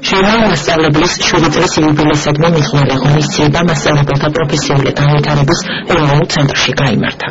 ჟურნალ მასწავლებლის 7 წლის იუბილეისადმი მიხვალე ღონისძიება მასწავლებელთა პროფესიული განვითარების ეროვნულ ცენტრში გაიმართა.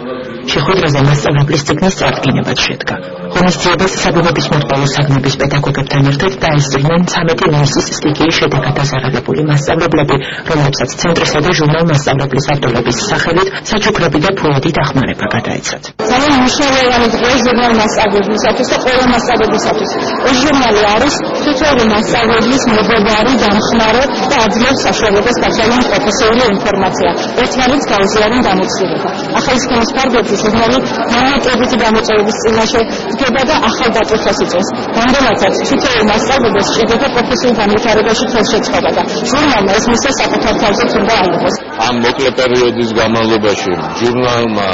შეხვედრაზე მასწავლებლის წიგნის წარდგინებაც შედგა. ღონისძიებას საბუნებისმეტყველო საგნების პედაგოგებთან ერთად დაესწრნენ 13 ივნისის სტიქიის შედეგად დაზარალებული მასწავლებლები, რომლებსაც ცენტრისა და ჟურნალ მასწავლებლის ავტორების სახელით საჩუქრები და ფულადი დახმარება გადაეცათ. ძალიან მნიშვნელოვანი დღეა ჟურნალ მასწავლებლისათვის და ყველა მასწავლებლისათვის. ეს ჟურნალი არის თითოეული მასწავლებლის მეგობარი, დამხმარე და აძლევს საშუალებას გაცემის პროფესიული ინფორმაცია. ერთმანეთს გაუზიარონ გამოცდილება. ახალი სქემის ფარგლებში ჟურნალი მონეტებითი გამოწვევების წინაშე დგება და ახალ დატვირთვას იწვევს. რამდენადაც თითოეულ მასწავლებელს სჭირდება პროფესიულ განვითარებაში ხელშეწყობა და ჟურნალმა ეს მისია საკუთარ თავზე უნდა აიღოს. ამ მოკლე პერიოდის განმავლობაში ჟურნალმა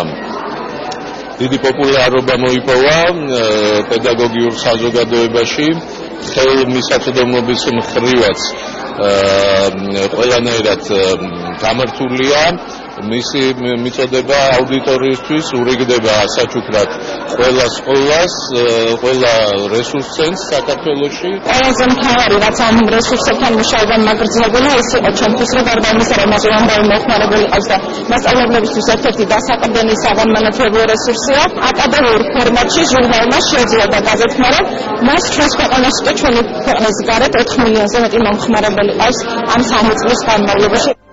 დიდი პოპულარობა მოიპოვა პედაგოგიურ საზოგადოებაში, ხელმისაწვდომობის მხრივაც ყველანაირად გამართულია. მისი მიწოდება აუდიტორიისთვის ურიგდება საჩუქრად ყველა სკოლას, ყველა რესურს ცენტრს საქართველოში. ყველაზე მთავარი რაც ამ რესურსებთან მუშაობამ მაგრძელებული ის იყო ჩემთვის, რომ გარდა იმისა, რომ მასზე ამბავი მოხმარებული ყავს და მასწავლებლებისთვის ერთ-ერთი დასაყრდენი საგანმანათლებლო რესურსია, აკადემიურ ფორმატში ჟურნალმა შეძლო და გაზეთმა, რომ მას ჩვენს ქვეყანაში და ჩვენი ქვეყნის გარეთ 4 მილიონზე მეტი მომხმარებელი ყავს ამ 3 წლის განმავლობაში.